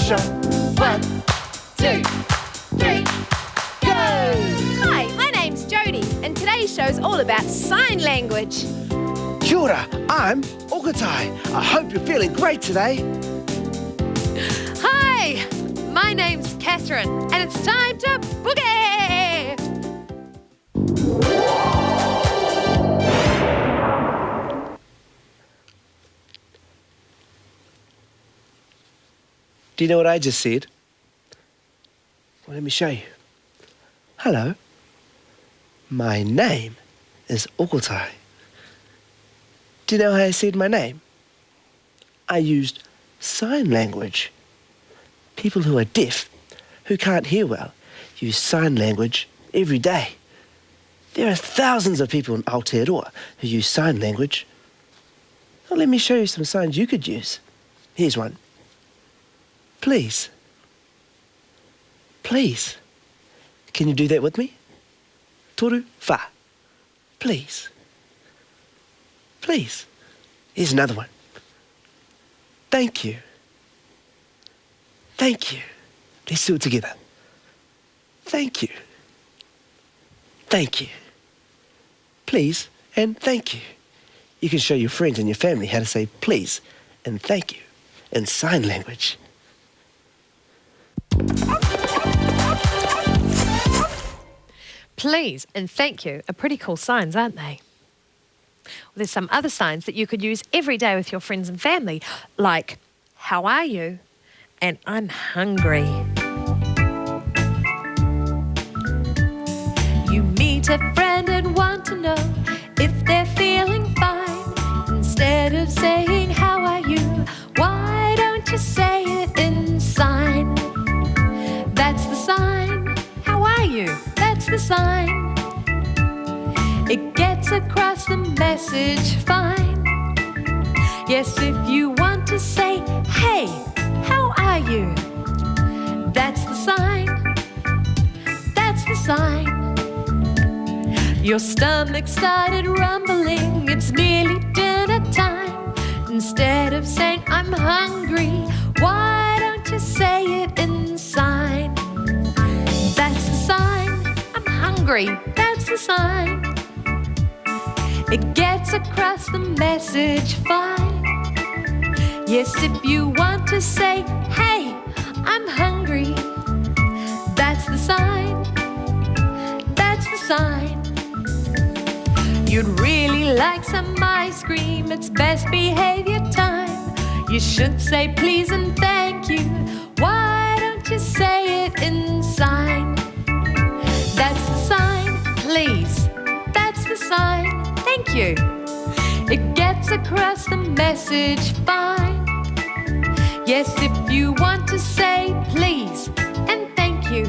show. 1, 2, 3, go! Hi, my name's Jodie, and today's show's all about sign language. Kia ora, I'm Okatai. I hope you're feeling great today. Hi, my name's Catherine, and it's time to boogie! Do you know what I just said? Well, let me show you. Hello. My name is Okatai. Do you know how I said my name? I used sign language. People who are deaf, who can't hear well, use sign language every day. There are thousands of people in Aotearoa who use sign language. Well, let me show you some signs you could use. Here's one. Please. Please. Can you do that with me? Toru fa. Please. Please. Here's another one. Thank you. Thank you. Let's do it together. Thank you. Thank you. Please and thank you. You can show your friends and your family how to say please and thank you in sign language. Please and thank you are pretty cool signs, aren't they? Well, there's some other signs that you could use every day with your friends and family, like, how are you? And I'm hungry. You meet a friend and want to know if they're feeling fine. Instead of saying, how are you? Why don't you say it in sign? That's the sign. How are you? That's the sign. It gets across the message fine. Yes, if you want to say, hey, how are you? That's the sign. That's the sign. Your stomach started rumbling. It's nearly dinner time. Instead of saying, I'm hungry, why don't you say it in sign? That's the sign. I'm hungry. That's the sign. It gets across the message fine. Yes, if you want to say, hey, I'm hungry, that's the sign. That's the sign. You'd really like some ice cream. It's best behavior time. You should say please and thank you. Why don't you say it in sign? That's the sign. Please. That's the sign. Thank you. It gets across the message fine. Yes, if you want to say please and thank you,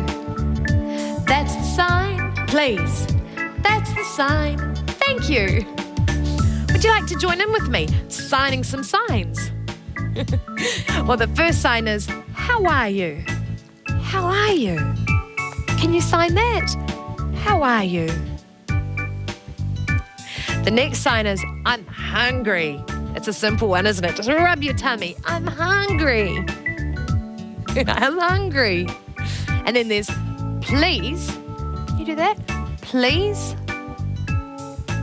that's the sign. Please. That's the sign. Thank you. Would you like to join in with me signing some signs? Well, the first sign is, how are you? How are you? Can you sign that? How are you? The next sign is, I'm hungry. It's a simple one, isn't it? Just rub your tummy. I'm hungry. I'm hungry. And then there's please. Can you do that? Please.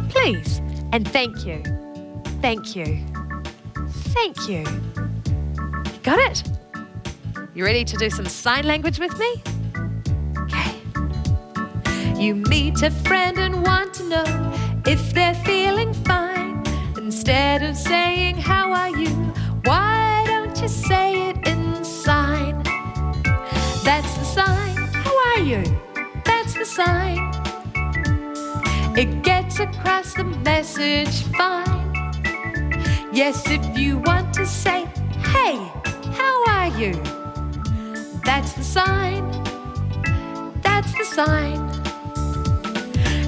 Please. And thank you. Thank you. Thank you. Got it? You ready to do some sign language with me? Okay. You meet a friend and want to know if they're feeling fine. Instead of saying, how are you? Why don't you say it in sign? That's the sign. How are you? That's the sign. It gets across the message fine. Yes, if you want to say, hey, how are you? That's the sign. That's the sign.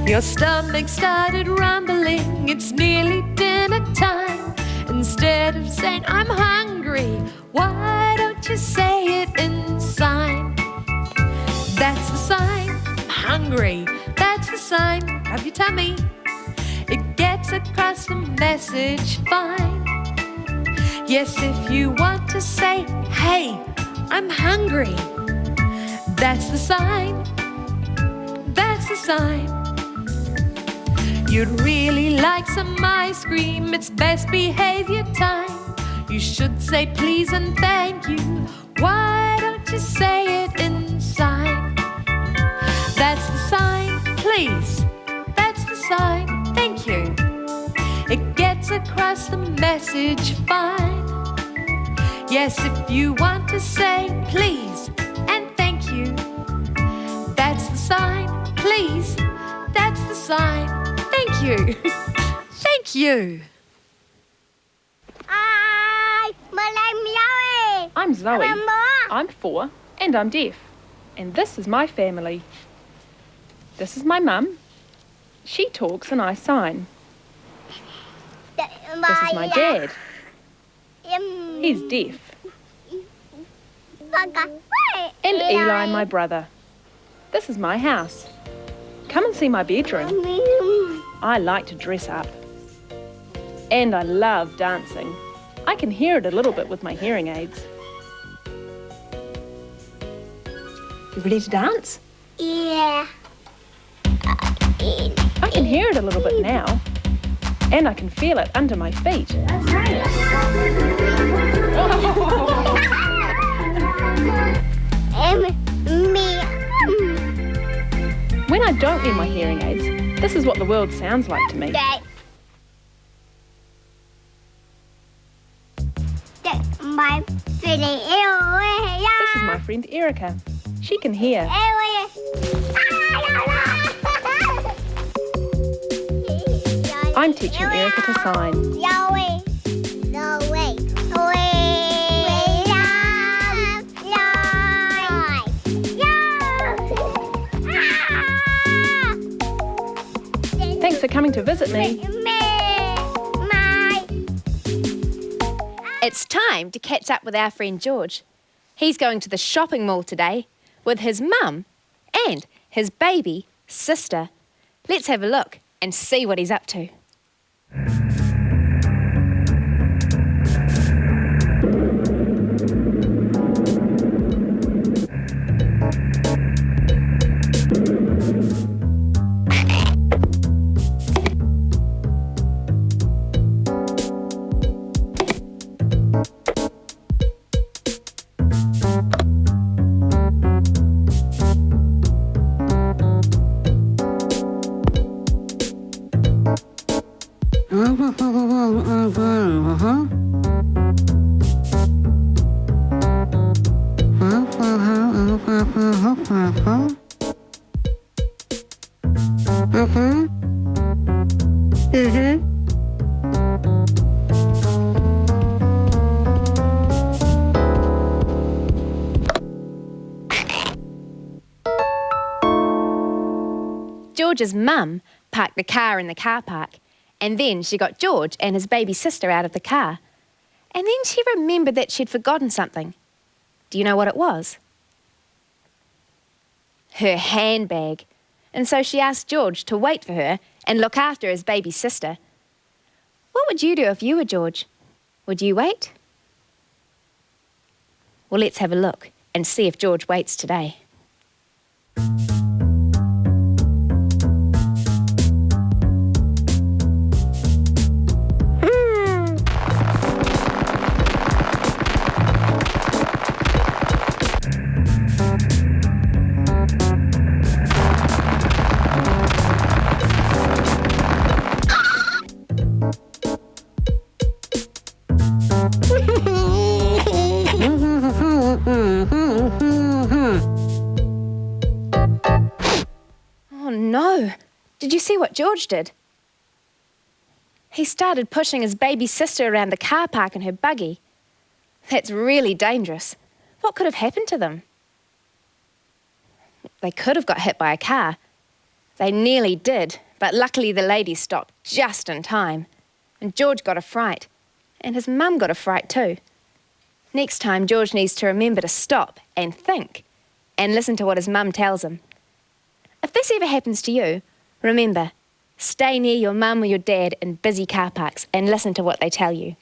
Your stomach started rumbling. It's nearly dinner time. Instead of saying, I'm hungry, why don't you say it in sign? That's the sign. I'm hungry. That's the sign. Rub your tummy. It gets across the message fine. Yes, if you want to say, hey, I'm hungry. That's the sign. That's the sign. You'd really like some ice cream. It's best behavior time. You should say please and thank you. Why don't you say it in sign? That's the sign, please. That's the sign, thank you. It gets across the message fine. Yes, if you want to say please and thank you. That's the sign, please. That's the sign, thank you. Thank you. I'm Zoe. I'm 4 and I'm deaf. And this is my family. This is my mum. She talks and I sign. This is my dad. He's deaf. And Eli, my brother. This is my house. Come and see my bedroom. I like to dress up. And I love dancing. I can hear it a little bit with my hearing aids. You ready to dance? Yeah. I can hear it a little bit now. And I can feel it under my feet. That's right. When I don't need my hearing aids, this is what the world sounds like to me. My friend This is my friend Erica. She can hear. I'm teaching Erica to sign. Thanks for coming to visit me. It's time to catch up with our friend George. He's going to the shopping mall today with his mum and his baby sister. Let's have a look and see what he's up to. George's mum parked the car in the car park, and then she got George and his baby sister out of the car. And then she remembered that she'd forgotten something. Do you know what it was? Her handbag. And so she asked George to wait for her and look after his baby sister. What would you do if you were George? Would you wait? Well, let's have a look and see if George waits today. Oh no! Did you see what George did? He started pushing his baby sister around the car park in her buggy. That's really dangerous. What could have happened to them? They could have got hit by a car. They nearly did, but luckily the lady stopped just in time. And George got a fright. And his mum got a fright too. Next time, George needs to remember to stop and think and listen to what his mum tells him. If this ever happens to you, remember, stay near your mum or your dad in busy car parks and listen to what they tell you.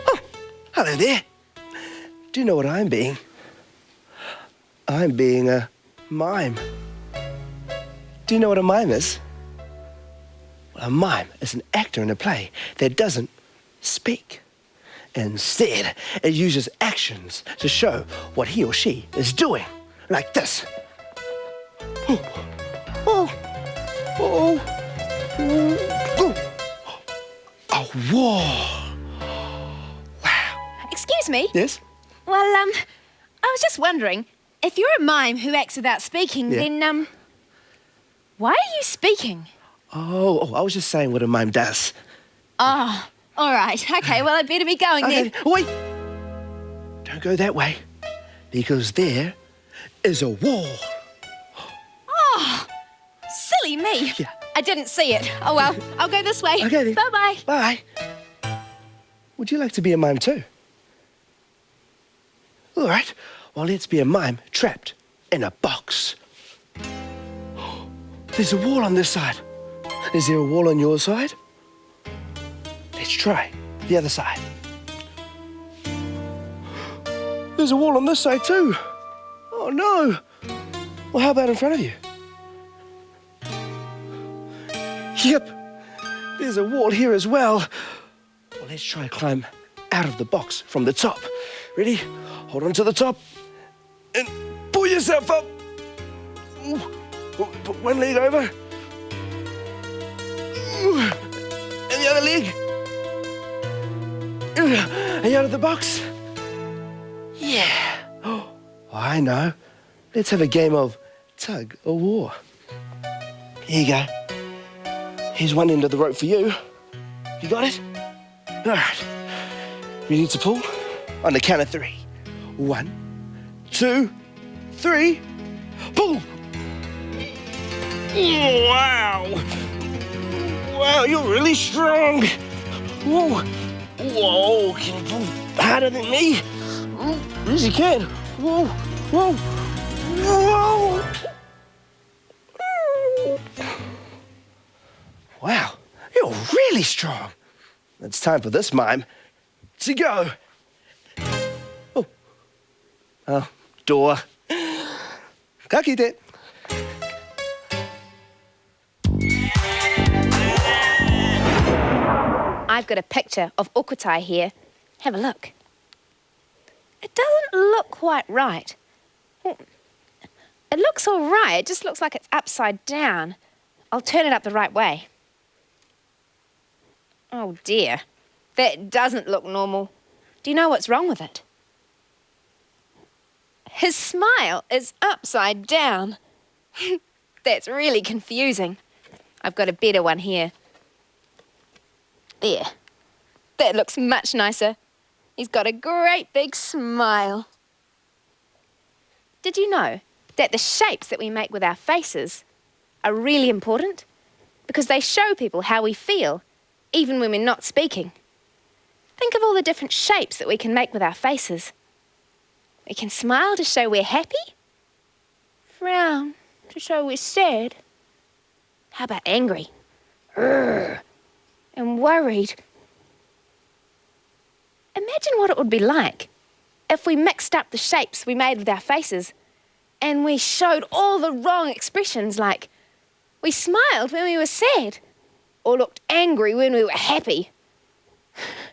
Oh, hello there. Do you know what I'm being? I'm being a mime. Do you know what a mime is? Well, a mime is an actor in a play that doesn't speak. Instead, it uses actions to show what he or she is doing. Like this. Oh, oh, oh, oh, oh, whoa. Wow. Excuse me? Yes? Well, I was just wondering, if you're a mime who acts without speaking, Yeah. then, why are you speaking? Oh, I was just saying what a mime does. Oh, all right. Okay, well, I'd better be going then. Okay, wait. Don't go that way, because there is a wall. Oh, silly me. Yeah. I didn't see it. Oh, well, I'll go this way. Okay, then. Bye-bye. Bye. Would you like to be a mime too? All right, well, let's be a mime trapped in a box. There's a wall on this side. Is there a wall on your side? Let's try the other side. There's a wall on this side too. Oh, no. Well, how about in front of you? Yep, there's a wall here as well. Well, let's try to climb out of the box from the top. Ready? Hold on to the top and pull yourself up. Ooh. Put one leg over. Ooh. And the other leg. And out of the box. Yeah. Oh, I know. Let's have a game of tug or war. Here you go. Here's one end of the rope for you. You got it? All right. Ready to pull? On the count of 3. 1, 2, 3. Pull! Wow! Wow, you're really strong. Whoa! Whoa! Can you pull harder than me? Yes, you can. Whoa! Whoa! Whoa! Wow, you're really strong. It's time for this mime to go. Oh, door. Ka kite. I've got a picture of Okutai here. Have a look. It doesn't look quite right. It looks all right. It just looks like it's upside down. I'll turn it up the right way. Oh, dear. That doesn't look normal. Do you know what's wrong with it? His smile is upside down. That's really confusing. I've got a better one here. There. That looks much nicer. He's got a great big smile. Did you know that the shapes that we make with our faces are really important? Because they show people how we feel, even when we're not speaking. Think of all the different shapes that we can make with our faces. We can smile to show we're happy. Frown to show we're sad. How about angry? Urgh. And worried. Imagine what it would be like if we mixed up the shapes we made with our faces and we showed all the wrong expressions, like we smiled when we were sad or looked angry when we were happy.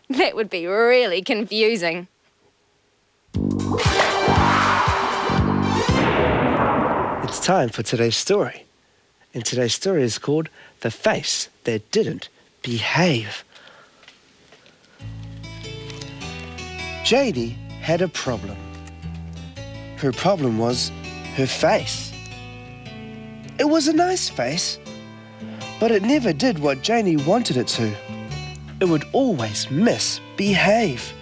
That would be really confusing. It's time for today's story. And today's story is called The Face That Didn't Behave. Janie had a problem. Her problem was her face. It was a nice face, but it never did what Janie wanted it to. It would always misbehave.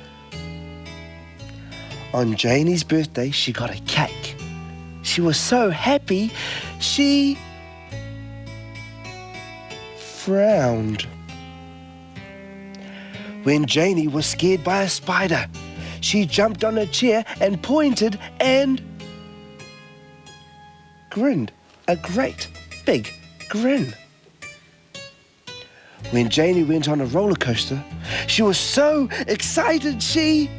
On Janie's birthday, she got a cake. She was so happy, she frowned. When Janie was scared by a spider, she jumped on a chair and pointed and grinned. A great big grin. When Janie went on a roller coaster, she was so excited she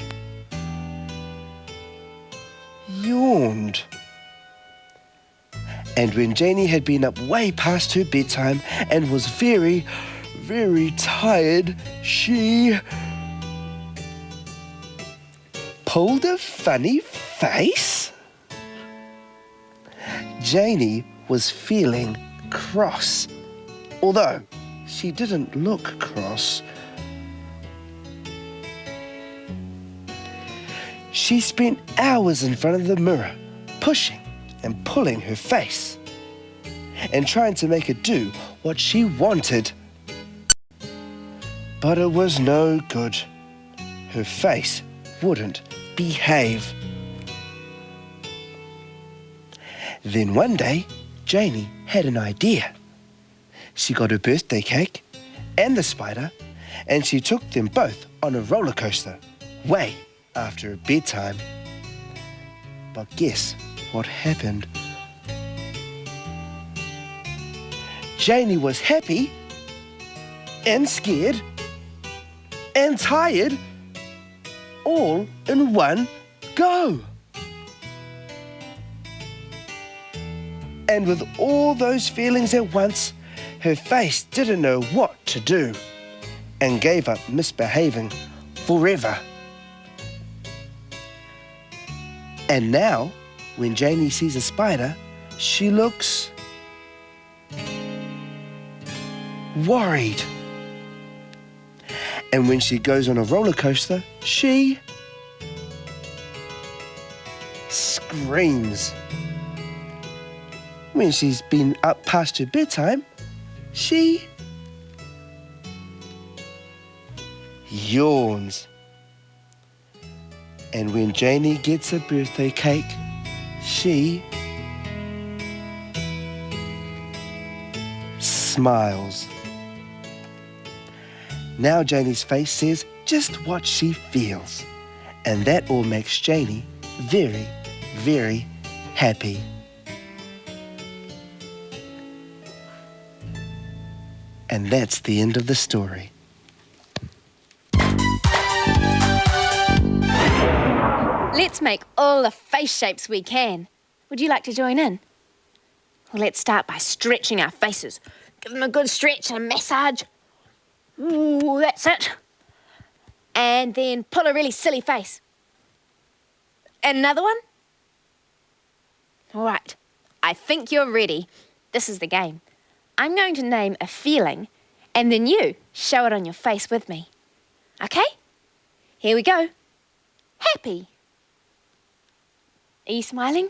yawned. And when Janie had been up way past her bedtime and was very, very tired, she pulled a funny face. Janie was feeling cross, although she didn't look cross. She spent hours in front of the mirror, pushing and pulling her face, and trying to make it do what she wanted. But it was no good. Her face wouldn't behave. Then one day, Janie had an idea. She got her birthday cake and the spider, and she took them both on a roller coaster, way after bedtime. But guess what happened? Janie was happy and scared and tired all in one go. And with all those feelings at once, her face didn't know what to do and gave up misbehaving forever. And now, when Janie sees a spider, she looks worried. And when she goes on a roller coaster, she screams. When she's been up past her bedtime, she yawns. And when Janie gets a birthday cake, she smiles. Now Janie's face says just what she feels, and that all makes Janie very, very happy. And that's the end of the story. Let's make all the face shapes we can. Would you like to join in? Well, let's start by stretching our faces. Give them a good stretch and a massage. Ooh, that's it. And then pull a really silly face. And another one. All right, I think you're ready. This is the game. I'm going to name a feeling, and then you show it on your face with me. Okay? Here we go. Happy. Are you smiling?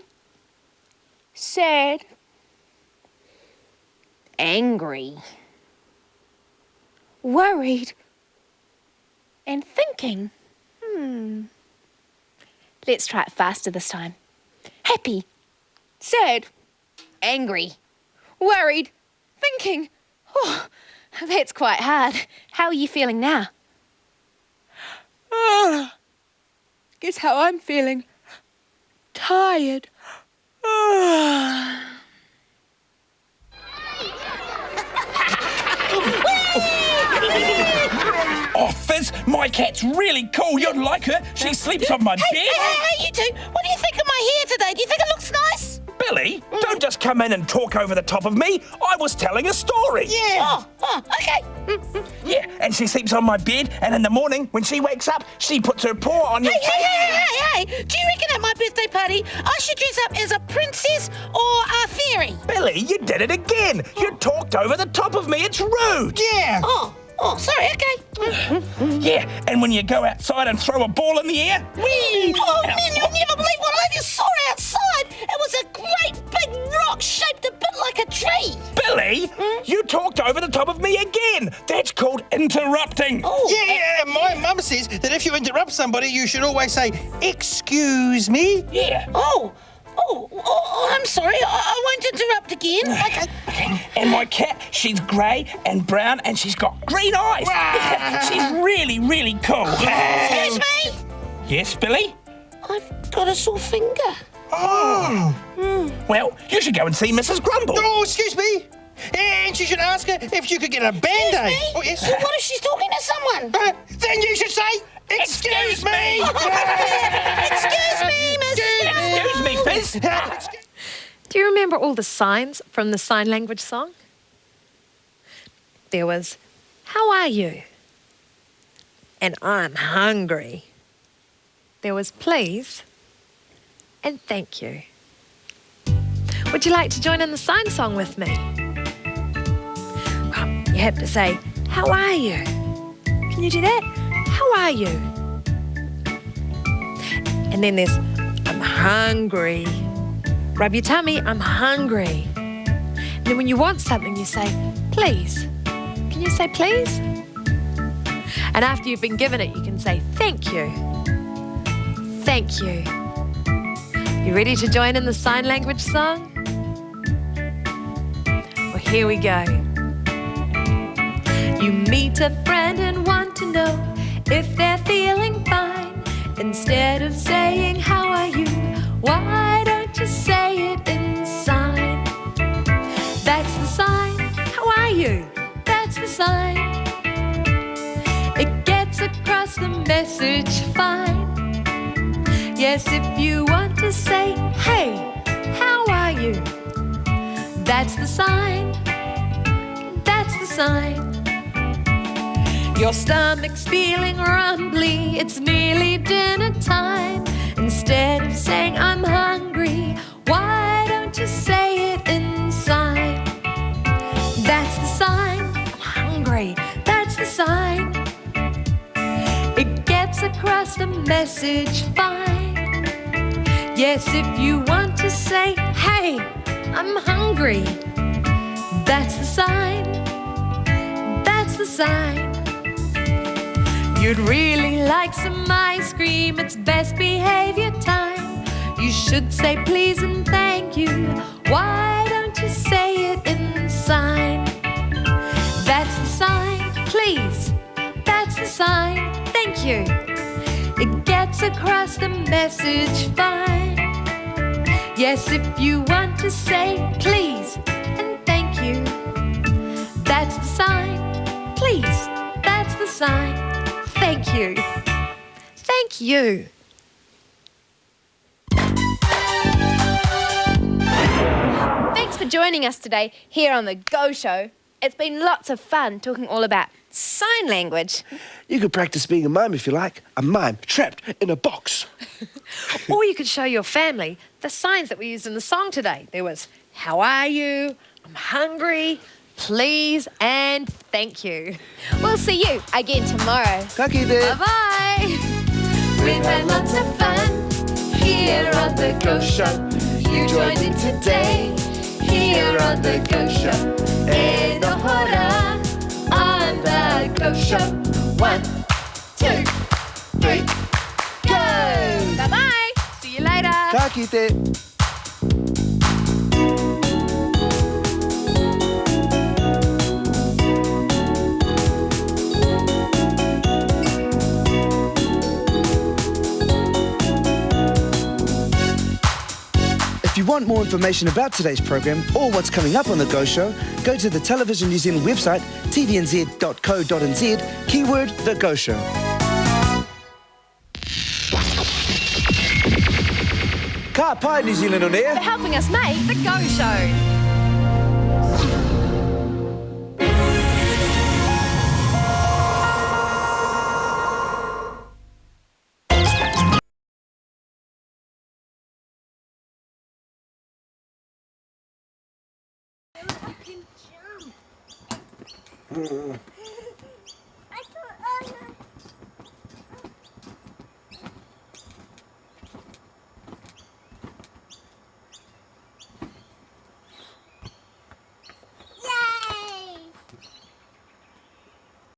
Sad. Angry. Worried. And thinking. Let's try it faster this time. Happy. Sad. Angry. Worried. Thinking. Oh, that's quite hard. How are you feeling now? Guess how I'm feeling. Tired. Oh, Fizz, my cat's really cool. You'd like her. She sleeps on my bed. Hey, you two. What do you think of my hair today? Do you think it looks nice? Billy, don't just come in and talk over the top of me. I was telling a story. Yeah. Oh, okay. Yeah, and she sleeps on my bed, and in the morning, when she wakes up, she puts her paw on your face. Hey. Do you reckon at my birthday party I should dress up as a princess or a fairy? Billy, you did it again. You talked over the top of me. It's rude. Yeah. Oh, sorry, okay. Yeah, and when you go outside and throw a ball in the air, whee! Oh, man, you'll never believe what I just saw outside. It was a great big rock shaped a bit like a tree. Billy, you talked over the top of me again. That's called interrupting. Yeah, my mum says that if you interrupt somebody, you should always say, "Excuse me." Yeah. Oh, I'm sorry. I won't interrupt again. Okay. And my cat, she's grey and brown and she's got green eyes. She's really, really cool. Excuse me. Yes, Billy? I've got a sore finger. Oh. Well, you should go and see Mrs. Grumble. Oh, excuse me. And she should ask her if you could get a Band-Aid. Oh, yes. So what if she's talking to someone? Then you should say, excuse me. Excuse me, Miss. Excuse me, Fizz. Do you remember all the signs from the sign language song? There was, how are you? And I'm hungry. There was please and thank you. Would you like to join in the sign song with me? Well, you have to say, how are you? Can you do that? How are you? And then there's, I'm hungry. Rub your tummy, I'm hungry. And then when you want something, you say, please. Can you say please? And after you've been given it, you can say, thank you. Thank you. You ready to join in the sign language song? Well, here we go. You meet a friend and want to know if they're feeling fine. Instead of saying, how are you? Why don't you say it in sign? That's the sign. How are you? That's the sign. It gets across the message fine. Yes, if you want to say, hey, how are you? That's the sign. That's the sign. Your stomach's feeling rumbly, it's nearly dinner time. Instead of saying I'm hungry, why don't you say it in sign? That's the sign, I'm hungry, that's the sign. It gets across the message fine. Yes, if you want to say, hey, I'm hungry, that's the sign, that's the sign. You'd really like some ice cream, it's best behavior time. You should say please and thank you. Why don't you say it in sign? That's the sign, please. That's the sign, thank you. It gets across the message fine. Yes, if you want to say please and thank you. That's the sign, please. That's the sign. Thank you. Thank you. Thanks for joining us today here on The Go Show. It's been lots of fun talking all about sign language. You could practice being a mime if you like. A mime trapped in a box. Or you could show your family the signs that we used in the song today. There was, how are you? I'm hungry. Please and thank you. We'll see you again tomorrow. Ka kite. Bye-bye. We've had lots of fun here on The Go Show. You joined in today here on The Go Show. E hora on The Go Show. 1, 2, 3, go! Bye-bye. See you later. Ka kite. If you want more information about today's program or what's coming up on The Go Show, go to the Television New Zealand website, tvnz.co.nz, keyword The Go Show. Ka pai New Zealand on air. For helping us make The Go Show. I can jump.